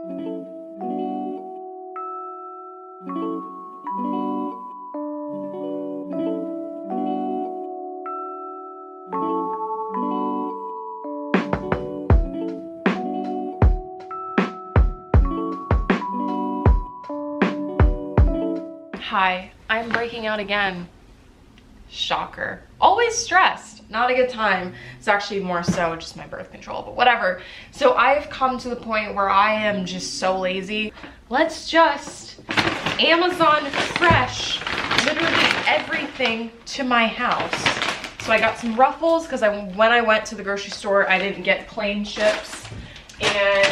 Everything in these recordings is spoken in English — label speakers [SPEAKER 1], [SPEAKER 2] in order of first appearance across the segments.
[SPEAKER 1] Hi, I'm breaking out again. Shocker. Always stressed, not a good time. It's actually more so just my birth control, but whatever. So I've come to the point where I am just so lazy. Let's just Amazon fresh literally everything to my house. So I got some Ruffles because when I went to the grocery store, I didn't get plain chips. And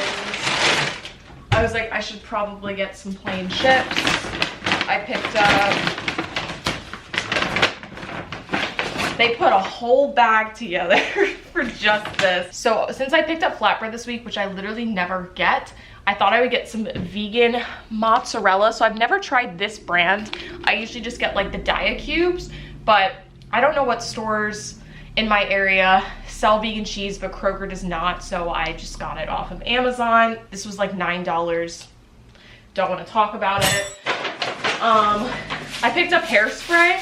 [SPEAKER 1] I was like, I should probably get some plain chips. I picked up, they put a whole bag together for just this. So since I picked up flatbread this week, which I literally never get, I thought I would get some vegan mozzarella. So I've never tried this brand. I usually just get like the Dia cubes, but I don't know what stores in my area sell vegan cheese, but Kroger does not. So I just got it off of Amazon. This was like $9. Don't want to talk about it. I picked up hairspray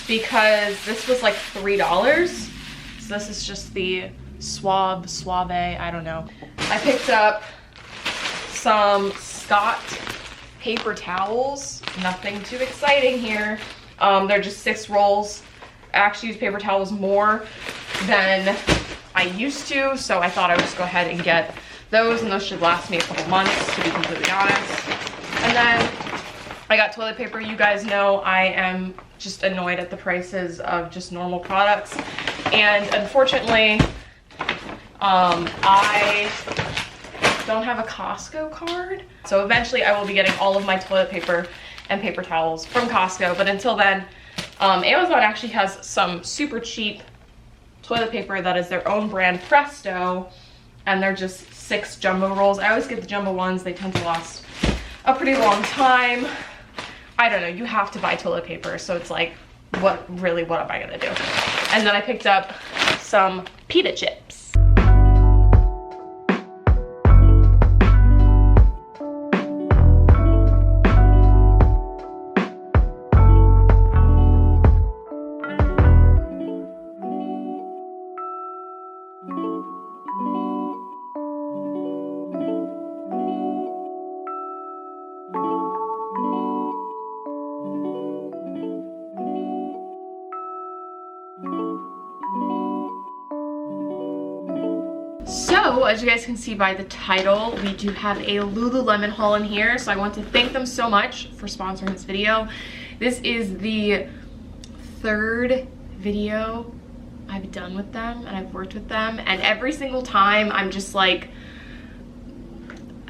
[SPEAKER 1] because this was like $3. So this is just the Suave, I don't know. I picked up some Scott paper towels. Nothing too exciting here. They're just 6 rolls. I actually use paper towels more than I used to, so I thought I would just go ahead and get those, and those should last me a couple months, to be completely honest. And then I got toilet paper. You guys know I am just annoyed at the prices of just normal products. And unfortunately, I don't have a Costco card. So eventually I will be getting all of my toilet paper and paper towels from Costco. But until then, Amazon actually has some super cheap toilet paper that is their own brand, Presto. And they're just 6 jumbo rolls. I always get the jumbo ones. They tend to last a pretty long time. I don't know, you have to buy toilet paper, so it's like, what am I gonna do? And then I picked up some pita chips. So, as you guys can see by the title, we do have a Lululemon haul in here. So I want to thank them so much for sponsoring this video. This is the 3rd video I've done with them, and I've worked with them. And every single time I'm just like,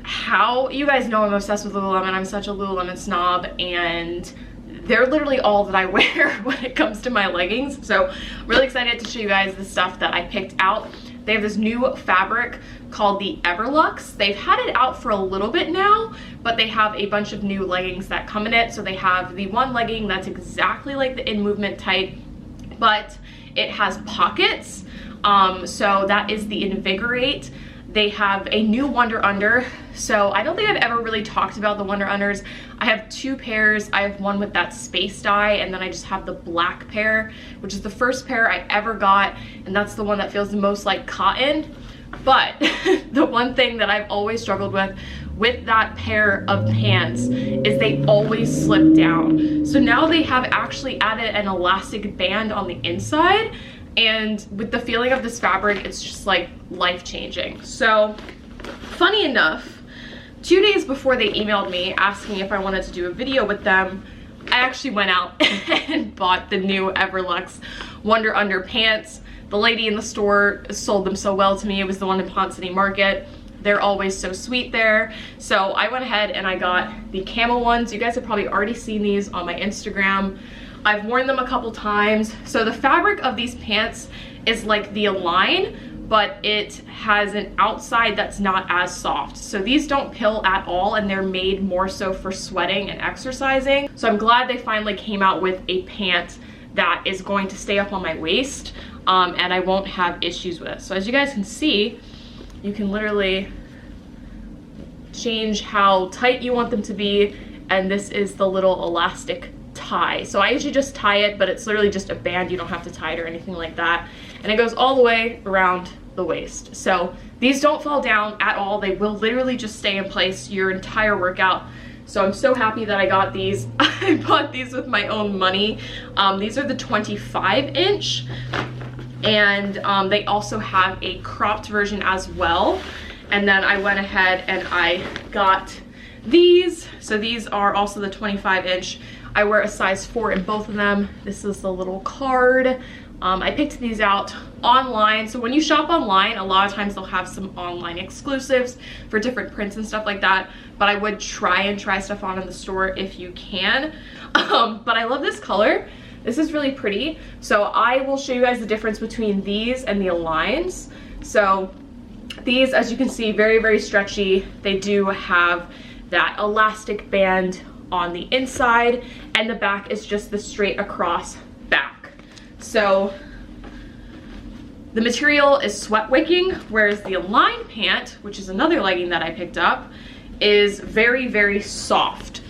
[SPEAKER 1] how, you guys know I'm obsessed with Lululemon. I'm such a Lululemon snob, and they're literally all that I wear when it comes to my leggings. So I'm really excited to show you guys the stuff that I picked out. They have this new fabric called the Everlux. They've had it out for a little bit now, but they have a bunch of new leggings that come in it. So they have the one legging that's exactly like the In Movement type, but it has pockets. So that is the Invigorate. They have a new Wonder Under. So I don't think I've ever really talked about the Wonder Unders. I have 2 pairs. I have one with that space dye, and then I just have the black pair, which is the first pair I ever got, and that's the one that feels the most like cotton. But the one thing that I've always struggled with that pair of pants is they always slip down. So now they have actually added an elastic band on the inside, and with the feeling of this fabric, it's just like life-changing. So funny enough, 2 days before they emailed me asking if I wanted to do a video with them, I actually went out and bought the new Everlux Wonder Under pants. The lady in the store sold them so well to me. It was the one in Ponce City Market. They're always so sweet there. So I went ahead and I got the camel ones. You guys have probably already seen these on my Instagram. I've worn them a couple times. So the fabric of these pants is like the Align, but it has an outside that's not as soft. So these don't pill at all, and they're made more so for sweating and exercising. So I'm glad they finally came out with a pant that is going to stay up on my waist, and I won't have issues with. So as you guys can see, you can literally change how tight you want them to be, and this is the little elastic tie. So I usually just tie it, but it's literally just a band. You don't have to tie it or anything like that. And it goes all the way around the waist. So these don't fall down at all. They will literally just stay in place your entire workout. So I'm so happy that I got these. I bought these with my own money. These are the 25-inch, and they also have a cropped version as well. And then I went ahead and I got these. So these are also the 25-inch. I wear a size 4 in both of them. This is the little card. I picked these out online. So when you shop online, a lot of times they'll have some online exclusives for different prints and stuff like that. But I would try stuff on in the store if you can. But I love this color. This is really pretty. So I will show you guys the difference between these and the Aligns. So these, as you can see, very, very stretchy. They do have that elastic band on the inside, and the back is just the straight across back. So the material is sweat wicking, whereas the Align pant, which is another legging that I picked up, is very, very soft.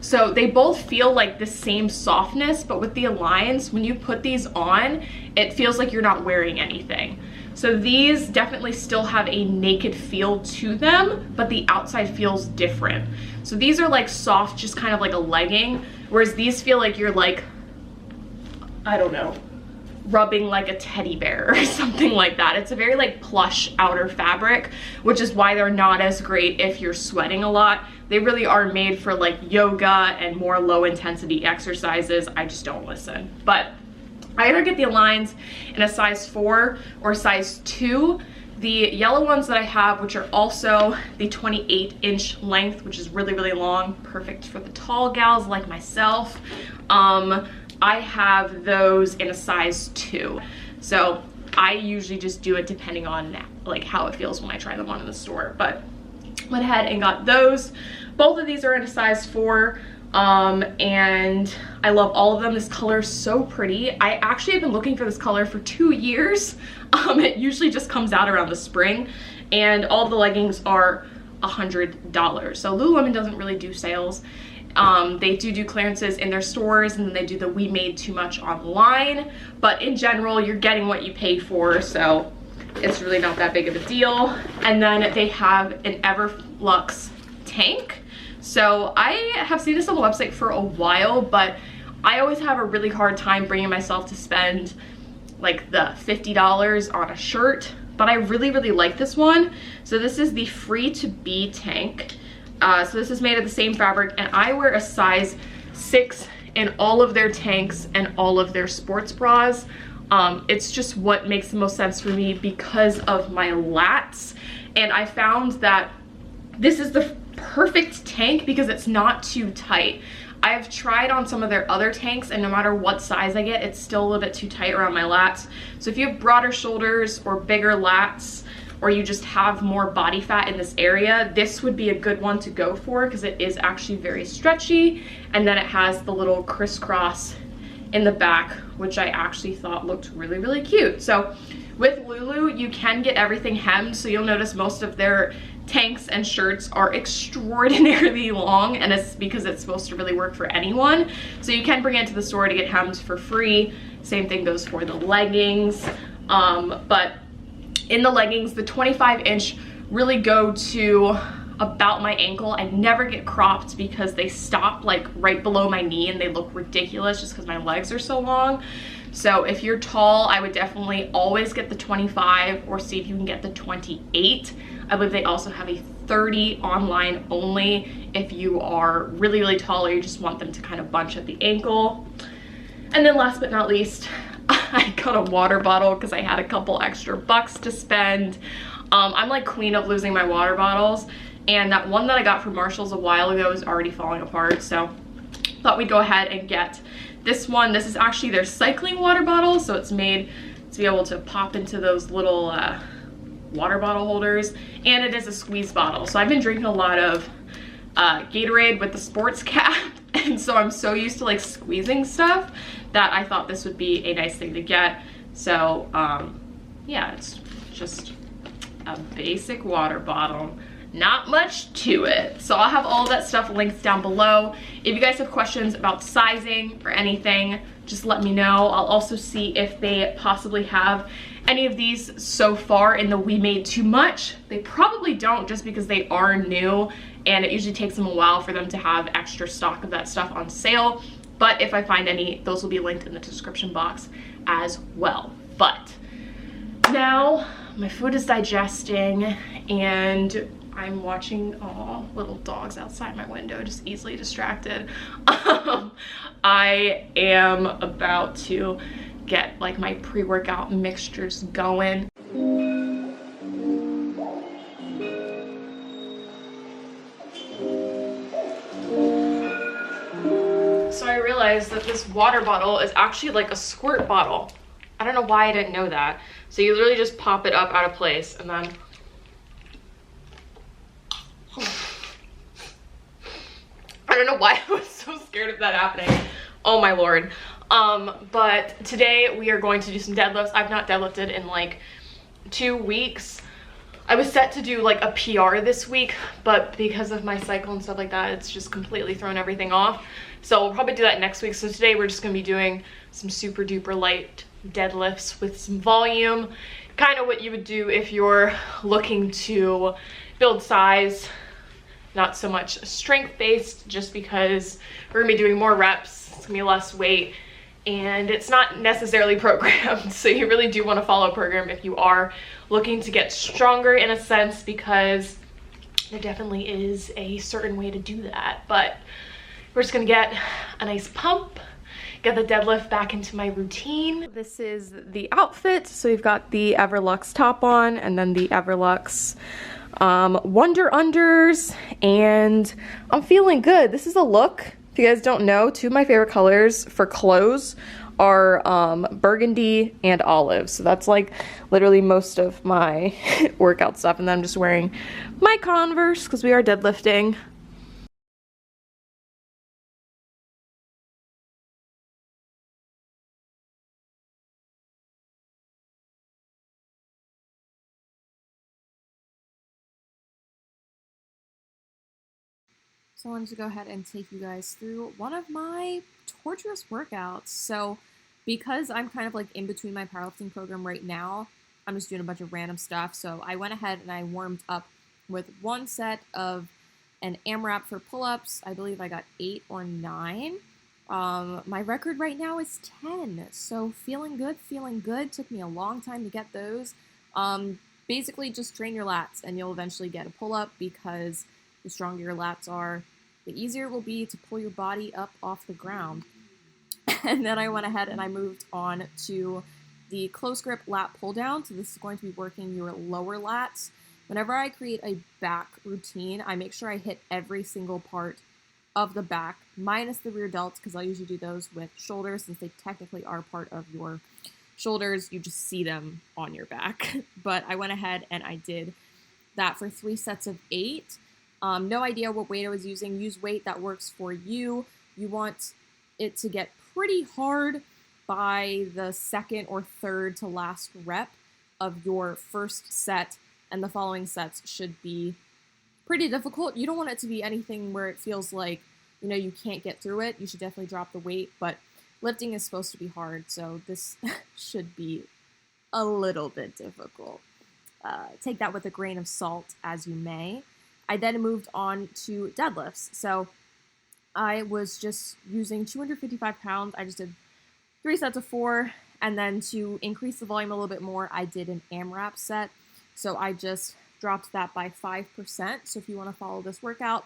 [SPEAKER 1] So they both feel like the same softness, but with the Aligns, when you put these on, it feels like you're not wearing anything. So these definitely still have a naked feel to them, but the outside feels different. So these are like soft, just kind of like a legging, whereas these feel like you're like, I don't know, rubbing like a teddy bear or something like that. It's a very like plush outer fabric, which is why they're not as great if you're sweating a lot. They really are made for like yoga and more low intensity exercises. I just don't listen. But I either get the Aligns in a size 4 or size 2. The yellow ones that I have, which are also the 28-inch length, which is really, really long, perfect for the tall gals like myself. I have those in a size 2. So I usually just do it depending on like how it feels when I try them on in the store. But went ahead and got those. Both of these are in a size 4. And I love all of them. This color is so pretty. I actually have been looking for this color for 2 years. It usually just comes out around the spring, and all the leggings are $100. So Lululemon doesn't really do sales. They do clearances in their stores, and then they do the We Made Too Much online. But in general, you're getting what you paid for, so it's really not that big of a deal. And then they have an Everlux tank. So I have seen this on the website for a while, but I always have a really hard time bringing myself to spend like the $50 on a shirt, but I really, really like this one. So this is the Free to Be tank. So this is made of the same fabric, and I wear a size 6 in all of their tanks and all of their sports bras. It's just what makes the most sense for me because of my lats, and I found that this is the perfect tank because it's not too tight. I've tried on some of their other tanks, and no matter what size I get, it's still a little bit too tight around my lats. So if you have broader shoulders or bigger lats, or you just have more body fat in this area, this would be a good one to go for because it is actually very stretchy, and then it has the little crisscross in the back, which I actually thought looked really, really cute. So with Lulu, you can get everything hemmed, so you'll notice most of their tanks and shirts are extraordinarily long, and it's because it's supposed to really work for anyone. So you can bring it to the store to get hemmed for free. Same thing goes for the leggings. But in the leggings, the 25-inch really go to about my ankle. I never get cropped because they stop like right below my knee and they look ridiculous just because my legs are so long. So if you're tall, I would definitely always get the 25 or see if you can get the 28. I believe they also have a 30 online only if you are really, really tall or you just want them to kind of bunch at the ankle. And then last but not least, I got a water bottle because I had a couple extra bucks to spend. I'm like queen of losing my water bottles, and that one that I got from Marshall's a while ago is already falling apart, so thought we'd go ahead and get this one. This is actually their cycling water bottle, so it's made to be able to pop into those little water bottle holders, and it is a squeeze bottle. So I've been drinking a lot of Gatorade with the sports cap, and so I'm so used to like squeezing stuff that I thought this would be a nice thing to get. So yeah, it's just a basic water bottle. not much to it. So I'll have all that stuff linked down below. If you guys have questions about sizing or anything, just let me know. I'll also see if they possibly have any of these so far in the We Made Too Much. They probably don't, just because they are new and it usually takes them a while for them to have extra stock of that stuff on sale. But if I find any, those will be linked in the description box as well. But now my food is digesting and I'm watching little dogs outside my window, just easily distracted. I am about to get like my pre-workout mixtures going. So I realized that this water bottle is actually like a squirt bottle. I don't know why I didn't know that. So you literally just pop it up out of place and then I don't know why I was so scared of that happening. Oh my lord. But today we are going to do some deadlifts. I've not deadlifted in like 2 weeks. I was set to do like a PR this week, but because of my cycle and stuff like that, it's just completely thrown everything off. So we'll probably do that next week. So today we're just gonna be doing some super duper light deadlifts with some volume. Kind of what you would do if you're looking to build size. Not so much strength based, just because we're gonna be doing more reps, it's gonna be less weight, and it's not necessarily programmed. So you really do want to follow a program if you are looking to get stronger in a sense, because there definitely is a certain way to do that. But we're just gonna get a nice pump, get the deadlift back into my routine. This is the outfit. So we've got the Everlux top on and then the Everlux Wonder Unders, and I'm feeling good. This is a look. If you guys don't know, 2 of my favorite colors for clothes are burgundy and olive. So that's like literally most of my workout stuff. And then I'm just wearing my Converse because we are deadlifting. So I wanted to go ahead and take you guys through one of my torturous workouts. So because I'm kind of like in between my powerlifting program right now, I'm just doing a bunch of random stuff. So I went ahead and I warmed up with 1 set of an AMRAP for pull-ups. I believe I got 8 or 9. My record right now is 10. So feeling good, feeling good. Took me a long time to get those. Basically just train your lats and you'll eventually get a pull-up, because the stronger your lats are, the easier it will be to pull your body up off the ground. And then I went ahead and I moved on to the close grip lat pull down. So this is going to be working your lower lats. Whenever I create a back routine, I make sure I hit every single part of the back, minus the rear delts, because I'll usually do those with shoulders, since they technically are part of your shoulders. You just see them on your back. But I went ahead and I did that for 3 sets of 8. No idea what weight I was using. Use weight that works for you. You want it to get pretty hard by the 2nd or 3rd to last rep of your first set, and the following sets should be pretty difficult. You don't want it to be anything where it feels like, you know, you can't get through it. You should definitely drop the weight, but lifting is supposed to be hard, so this should be a little bit difficult. Take that with a grain of salt as you may. I then moved on to deadlifts. So I was just using 255 pounds. I just did 3 sets of 4. And then to increase the volume a little bit more, I did an AMRAP set. So I just dropped that by 5%. So if you want to follow this workout,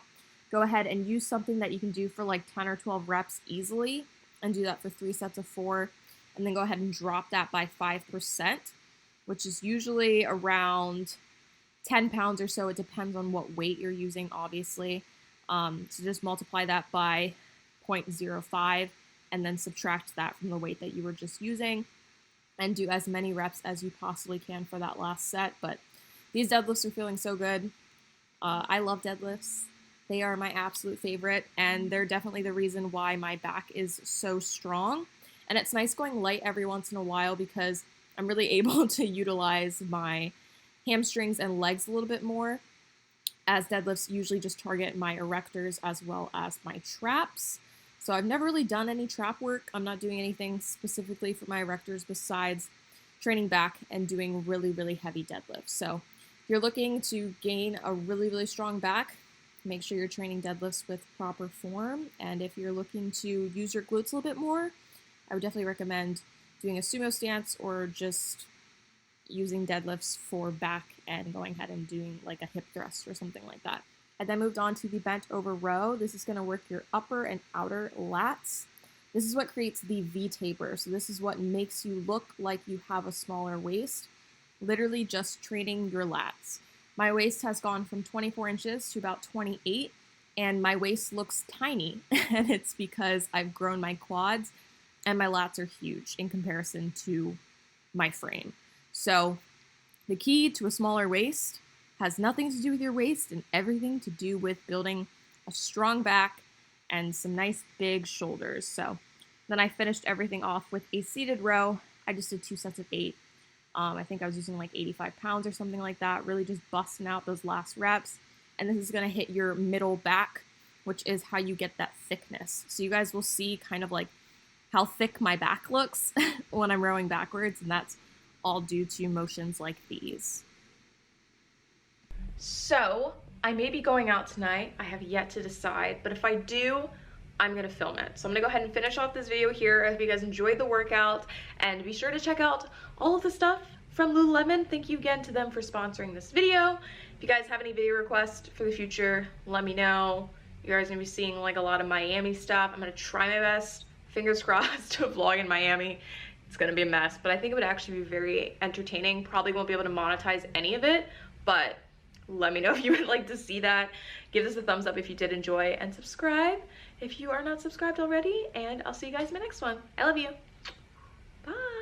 [SPEAKER 1] go ahead and use something that you can do for like 10 or 12 reps easily, and do that for 3 sets of 4. And then go ahead and drop that by 5%, which is usually around 10 pounds or so. It depends on what weight you're using, obviously. So just multiply that by 0.05 and then subtract that from the weight that you were just using, and do as many reps as you possibly can for that last set. But these deadlifts are feeling so good. I love deadlifts. They are my absolute favorite, and they're definitely the reason why my back is so strong. And it's nice going light every once in a while, because I'm really able to utilize my hamstrings and legs a little bit more.
[SPEAKER 2] as deadlifts usually just target my erectors as well as my traps. So I've never really done any trap work. I'm not doing anything specifically for my erectors besides training back and doing really, really heavy deadlifts. So if you're looking to gain a really, really strong back, make sure you're training deadlifts with proper form. And if you're looking to use your glutes a little bit more, I would definitely recommend doing a sumo stance or just using deadlifts for back and going ahead and doing like a hip thrust or something like that. I then moved on to the bent over row. This is going to work your upper and outer lats. This is what creates the V taper. So this is what makes you look like you have a smaller waist, literally just training your lats. My waist has gone from 24 inches to about 28, and my waist looks tiny, and it's because I've grown my quads and my lats are huge in comparison to my frame. So the key to a smaller waist has nothing to do with your waist and everything to do with building a strong back and some nice big shoulders. So then I finished everything off with a seated row. I just did 2 sets of 8. I think I was using like 85 pounds or something like that, really just busting out those last reps. And this is going to hit your middle back, which is how you get that thickness. So you guys will see kind of like how thick my back looks when I'm rowing backwards, and that's all due to motions like these.
[SPEAKER 1] So I may be going out tonight. I have yet to decide, but if I do, I'm gonna film it. So I'm gonna go ahead and finish off this video here. I hope you guys enjoyed the workout, and be sure to check out all of the stuff from Lululemon. Thank you again to them for sponsoring this video. If you guys have any video requests for the future, let me know. You guys are gonna be seeing like a lot of Miami stuff. I'm gonna try my best, fingers crossed, to vlog in Miami. It's gonna be a mess, but I think it would actually be very entertaining. Probably won't be able to monetize any of it, but let me know if you would like to see that. Give this a thumbs up if you did enjoy, and subscribe if you are not subscribed already, and I'll see you guys in my next one. I love you. Bye.